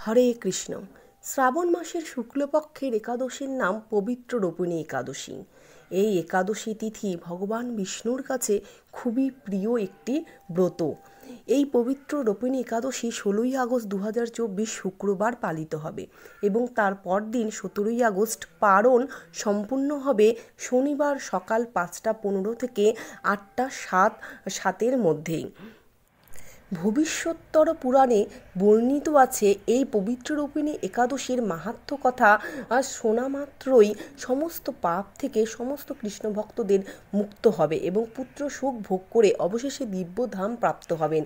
হরে কৃষ্ণ। শ্রাবণ মাসের শুক্লপক্ষের একাদশীর নাম পবিত্র রোপিণী একাদশী। এই একাদশী তিথি ভগবান বিষ্ণুর কাছে খুবই প্রিয় একটি ব্রত। এই পবিত্র রোপিণী একাদশী 16ই আগস্ট 2024 শুক্রবার পালিত হবে এবং তার পরদিন 17ই আগস্ট পারণ সম্পূর্ণ হবে শনিবার সকাল 5টা 15 থেকে 8টা 7 মধ্যেই। ভবিষ্যত্তর পুরাণে বর্ণিত আছে এই পবিত্র রোপিণী একাদশীর মাহাত্ম্য কথা শোনা মাত্রই সমস্ত পাপ থেকে সমস্ত কৃষ্ণ ভক্তদের মুক্ত হবে এবং পুত্র সুখ ভোগ করে অবশেষে দিব্যধাম প্রাপ্ত হবেন।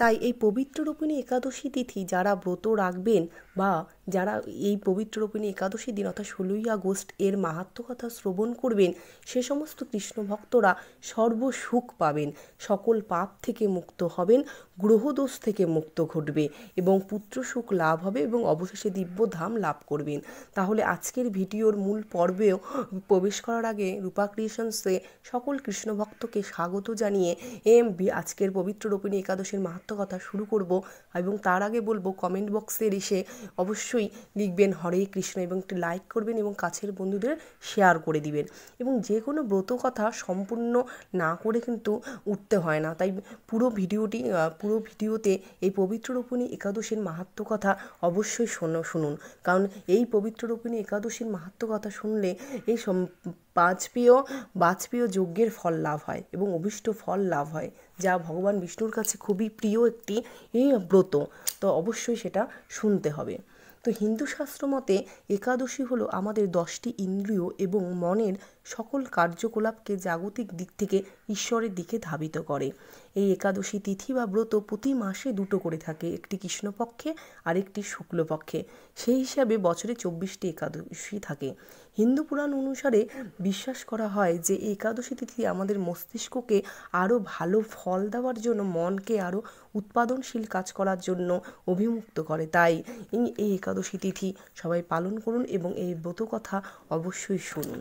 তাই এই পবিত্র রোপিণী একাদশী তিথি যারা ব্রত রাখবেন বা যারা এই পবিত্র রোপিণী একাদশী দিন অর্থাৎ 16ই আগস্ট এর মাহাত্ম্য কথা শ্রবণ করবেন, সে সমস্ত কৃষ্ণ ভক্তরা সর্বসুখ পাবেন, সকল পাপ থেকে মুক্ত হবেন, গ্রহদোষ থেকে মুক্ত ঘটবে এবং পুত্র সুখ লাভ হবে এবং অবশেষে দিব্যধাম লাভ করবেন। তাহলে আজকের ভিডিওর মূল পর্বেও প্রবেশ করার আগে রূপা ক্রিয়েশনসে সকল কৃষ্ণ ভক্তকে স্বাগত জানিয়ে আজকের পবিত্র রোপিণী একাদশীর মাহাত্ম্য কথা শুরু করব। এবং তার আগে বলবো কমেন্ট বক্সে এসে অবশ্যই লিখবেন হরে কৃষ্ণ এবং একটি লাইক করবেন এবং কাছের বন্ধুদের শেয়ার করে দিবেন। এবং যে কোনো ব্রত কথা সম্পূর্ণ না করে কিন্তু উঠতে হয় না, তাই পুরো ভিডিওতে এই পবিত্র রোপিণী একাদশীর মাহাত্ম্য কথা অবশ্যই শুনুন। কারণ এই পবিত্র রোপিণী একাদশীর মাহাত্ম্য কথা শুনলে এই বাজপেয় যজ্ঞের ফল লাভ হয় এবং অভীষ্ট ফল লাভ হয়, যা ভগবান বিষ্ণুর কাছে খুবই প্রিয় একটি ব্রত। তো অবশ্যই সেটা শুনতে হবে। তো হিন্দু শাস্ত্র মতে একাদশী হলো আমাদের 10টি ইন্দ্রিয় এবং মনের সকল কার্যকলাপকে জাগতিক দিক থেকে ঈশ্বরের দিকে ধাবিত করে। এই একাদশী তিথি বা ব্রত প্রতি মাসে 2টো করে থাকে, একটি কৃষ্ণপক্ষে আর একটি শুক্লপক্ষে। সেই হিসাবে বছরে 24টি একাদশী থাকে। হিন্দু পুরাণ অনুসারে বিশ্বাস করা হয় যে এই একাদশী তিথি আমাদের মস্তিষ্ককে আরও ভালো ফল দেওয়ার জন্য, মনকে আরও উৎপাদনশীল কাজ করার জন্য অভিমুক্ত করে। তাই এই একাদশী তিথি সবাই পালন করুন এবং এই ব্রত কথা অবশ্যই শুনুন।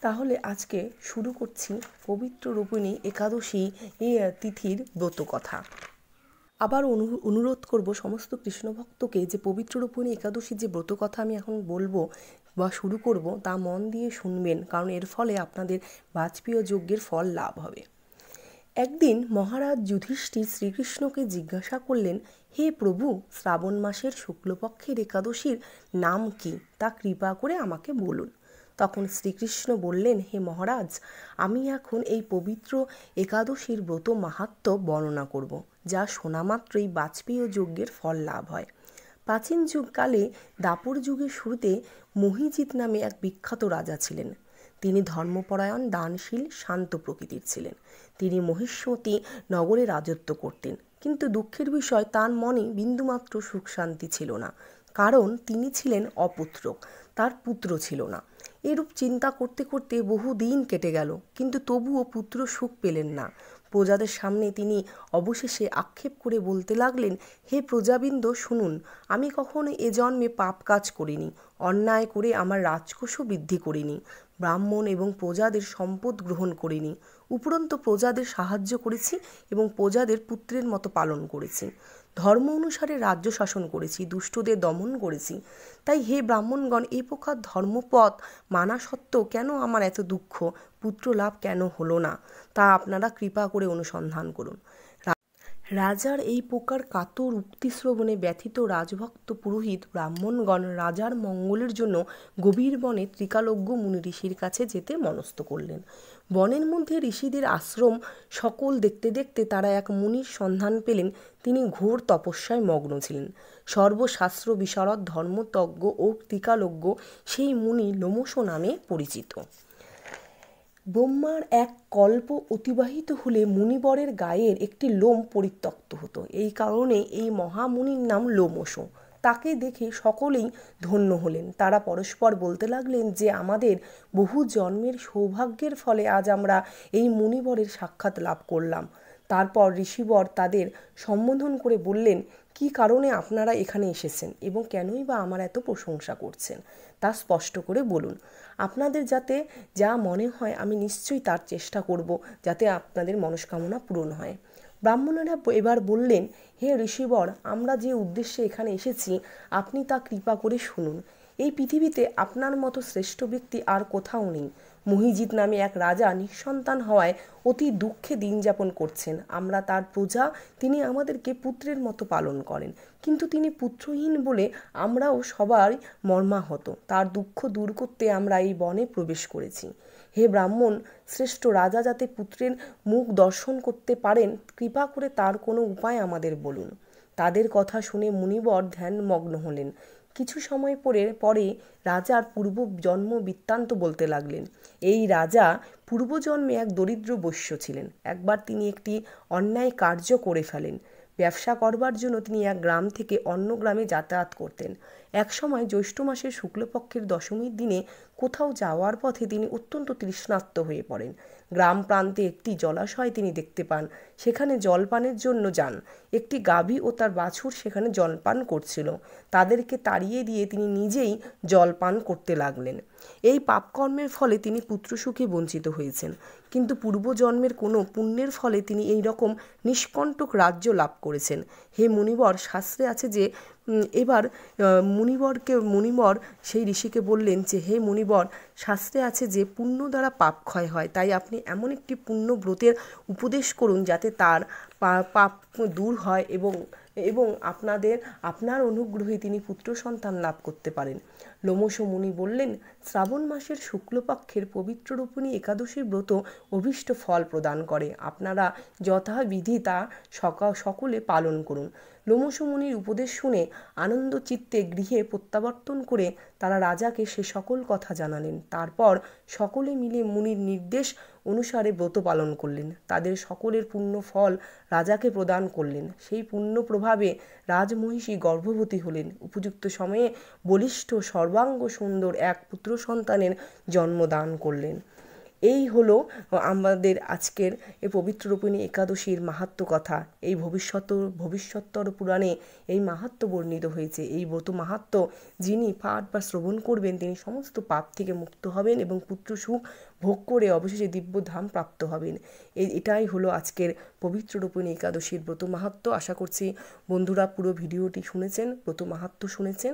তাহলে আজকে শুরু করছি পবিত্র রোপিণী একাদশী তিথির ব্রত কথা। আবার অনুরোধ করব সমস্ত কৃষ্ণ ভক্তকে যে পবিত্র রোপিণী একাদশী যে ব্রত কথা আমি এখন বলবো বা শুরু করব তা মন দিয়ে শুনবেন, কারণ এর ফলে আপনাদের বাজপেয় যজ্ঞের ফল লাভ হবে। একদিন মহারাজ যুধিষ্ঠির শ্রীকৃষ্ণকে জিজ্ঞাসা করলেন, হে প্রভু, শ্রাবণ মাসের শুক্লপক্ষের একাদশীর নাম কি, তা কৃপা করে আমাকে বলুন। তখন শ্রীকৃষ্ণ বললেন, হে মহারাজ, আমি এখন এই পবিত্র একাদশীর ব্রত মাহাত্ম্য বর্ণনা করব, যা শোনা মাত্রই বাজপেয় যজ্ঞের ফল লাভ হয়। প্রাচীন যুগকালে দাপর যুগের শুরুতে মহিজিৎ নামে এক বিখ্যাত রাজা ছিলেন। তিনি ধর্মপরায়ণ, দানশীল, শান্ত প্রকৃতির ছিলেন। তিনি মহিষ্মতি নগরে রাজত্ব করতেন, কিন্তু দুঃখের বিষয় তার মনে বিন্দুমাত্র সুখ শান্তি ছিল না, কারণ তিনি ছিলেন অপুত্রক, তার পুত্র ছিল না। এরূপ চিন্তা করতে করতে বহুদিন কেটে গেল, কিন্তু তবুও পুত্র সুখ পেলেন না। প্রজাদের সামনে তিনি অবশেষে আক্ষেপ করে বলতে লাগলেন, হে প্রজাবৃন্দ, শুনুন, আমি কখনো এ জন্মে পাপ কাজ করিনি, অন্যায় করে আমার রাজকোষও বৃদ্ধি করিনি, ব্রাহ্মণ এবং প্রজাদের সম্পদ গ্রহণ করিনি, উপরন্তু প্রজাদের সাহায্য করেছি এবং প্রজাদের পুত্রের মতো পালন করেছি, ধর্ম অনুসারে রাজ্য শাসন করেছি, দুষ্টদের দমন করেছি। তাই হে ব্রাহ্মণগণ, এই প্রকার ধর্মপথ মানা সত্ত্বেও কেন আমার এত দুঃখ, পুত্র লাভ কেন হলো না, তা আপনারা কৃপা করে অনুসন্ধান করুন। রাজার এই প্রকার কাতর উক্তি শ্রবণে ব্যথিত রাজভক্ত পুরোহিত ব্রাহ্মণগণ রাজার মঙ্গলের জন্য গভীর বনে ত্রিকালজ্ঞ মুনি ঋষির কাছে যেতে মনস্থ করলেন। বনের মধ্যে ঋষিদের আশ্রম সকল দেখতে দেখতে তারা এক মুনির সন্ধান পেলেন। তিনি ঘোর তপস্যায় মগ্ন ছিলেন। সর্বশাস্ত্র বিশারদ, ধর্মতজ্ঞ ও ত্রিকালজ্ঞ সেই মুনি লোমশ নামে পরিচিত। ব্রহ্মার এক কল্প অতিবাহিত হলে মুনিবরের গায়ের একটি লোম পরিত্যক্ত হতো। এই কারণে এই মহামুনির নাম লোমশ। তাকে দেখে সকলেই ধন্য হলেন। তারা পরস্পর বলতে লাগলেন যে আমাদের বহু জন্মের সৌভাগ্যের ফলে আজ আমরা এই মুনিবরের সাক্ষাৎ লাভ করলাম। তারপর ঋষিবর তাদের সম্বোধন করে বললেন, কি কারণে আপনারা এখানে এসেছেন এবং কেনই বা আমার এত প্রশংসা করছেন, তা স্পষ্ট করে বলুন। আপনাদের যাতে যা মনে হয় আমি নিশ্চয়ই তার চেষ্টা করব যাতে আপনাদের মনস্কামনা পূরণ হয়। ব্রাহ্মণেরা এবার বললেন, হে ঋষিবর, আমরা যে উদ্দেশ্যে এখানে এসেছি আপনি তা কৃপা করে শুনুন। এই পৃথিবীতে আপনার মতো শ্রেষ্ঠ ব্যক্তি আর কোথাও নেই। মহিজিৎ নামে এক রাজা নিঃসন্তান হওয়ায় অতি দুঃখে দিন যাপন করছেন। আমরা তার প্রজা, তিনি আমাদেরকে পুত্রের মতো পালন করেন, কিন্তু তিনি পুত্রহীন বলে আমরাও সবাই মর্মাহত। তার দুঃখ দূর করতে আমরা এই বনে প্রবেশ করেছি। হে ব্রাহ্মণ শ্রেষ্ঠ, রাজা যাতে পুত্রের মুখ দর্শন করতে পারেন, কৃপা করে তার কোনো উপায় আমাদের বলুন। তাদের কথা শুনে মুনিবর ধ্যানমগ্ন হলেন। কিছু সময় পরে রাজার পূর্ব জন্ম বৃত্তান্ত বলতে লাগলেন। এই রাজা পূর্বজন্মে এক দরিদ্র বৈশ্য ছিলেন। একবার তিনি একটি অন্যায় কার্য করে ফেলেন। ব্যবসা করবার জন্য তিনি এক গ্রাম থেকে অন্য গ্রামে যাতায়াত করতেন। এক সময় জ্যৈষ্ঠ মাসের শুক্লপক্ষের দশমীর দিনে কোথাও যাওয়ার পথে তিনি অত্যন্ত তৃষ্ণার্ত হয়ে পড়েন। গ্রাম প্রান্তে একটি জলাশয় তিনি দেখতে পান। সেখানে জলপানের জন্য যান। একটি গাভী ও তার বাছুর সেখানে জলপান করছিল। তাদেরকে তাড়িয়ে দিয়ে তিনি নিজেই জলপান করতে লাগলেন। এই পাপকর্মের ফলে তিনি পুত্রসুখে বঞ্চিত হয়েছেন, কিন্তু পূর্বজন্মের কোনো পুণ্যের ফলে তিনি এই রকম নিষ্কণ্টক রাজ্য লাভ করেছেন। হে মুনিবর, শাস্ত্রে আছে যে এবার মুনিবর সেই ঋষিকে বললেন যে, হে মুনিবর, শাস্ত্রে আছে যে পুণ্য দ্বারা পাপ ক্ষয় হয়, তাই আপনি এমন একটি পুণ্য ব্রতের উপদেশ করুন যাতে তার পাপ দূর হয় এবং আপনার অনুগ্রহে তিনি পুত্র সন্তান লাভ করতে পারেন। লোমশ মুনি বললেন, শ্রাবণ মাসের শুক্লপক্ষের পবিত্র রূপিণী একাদশী ব্রত অভীষ্ট ফল প্রদান করে। আপনারা যথাবিধি তা সকলে পালন করুন। লোমশ মুনির উপদেশ শুনে আনন্দ চিত্তে গৃহে প্রত্যাবর্তন করে তারা রাজাকে সে সকল কথা জানালেন। তারপর সকলে মিলে মুনির নির্দেশ অনুসারে ব্রত পালন করলেন। তাদের সকলের পুণ্য ফল রাজাকে প্রদান করলেন। সেই পুণ্য প্রভাবে রাজমহিষী গর্ভবতী হলেন। উপযুক্ত সময়ে বলিষ্ঠ সর্বাঙ্গ সুন্দর এক পুত্র সন্তানের জন্মদান করলেন। এই হলো আমাদের আজকের এই পবিত্র রূপিণী একাদশীর মাহাত্ম্য কথা। এই ভবিষ্যত্তর পুরাণে এই মাহাত্ম্য বর্ণিত হয়েছে। এই ব্রত মাহাত্ম্য যিনি পাঠ বা শ্রবণ করবেন তিনি সমস্ত পাপ থেকে মুক্ত হবেন এবং পুত্র সুখ ভোগ করে অবশেষে দিব্যধাম প্রাপ্ত হবেন। এটাই হলো আজকের পবিত্র রূপিণী একাদশীর ব্রত মাহাত্ম্য। আশা করছি বন্ধুরা পুরো ভিডিওটি শুনেছেন, ব্রত মাহাত্ম্য শুনেছেন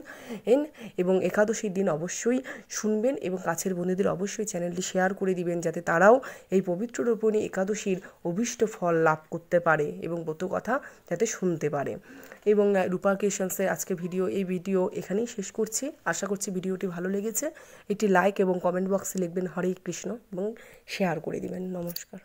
এবং একাদশীর দিন অবশ্যই শুনবেন এবং কাছের বন্ধুদের অবশ্যই চ্যানেলটি শেয়ার করে দিবেন যাতে তারাও এই পবিত্র রূপিণী একাদশীর অভীষ্ট ফল লাভ করতে পারে এবং ব্রত কথা যাতে শুনতে পারে। এবং রূপা ক্রিয়েশনসের আজকে এই ভিডিও এখানেই শেষ করছি। আশা করছি ভিডিওটি ভালো লেগেছে। একটি লাইক এবং কমেন্ট বক্সে লিখবেন হরে কৃষ্ণ এবং শেয়ার করে দিবেন। নমস্কার।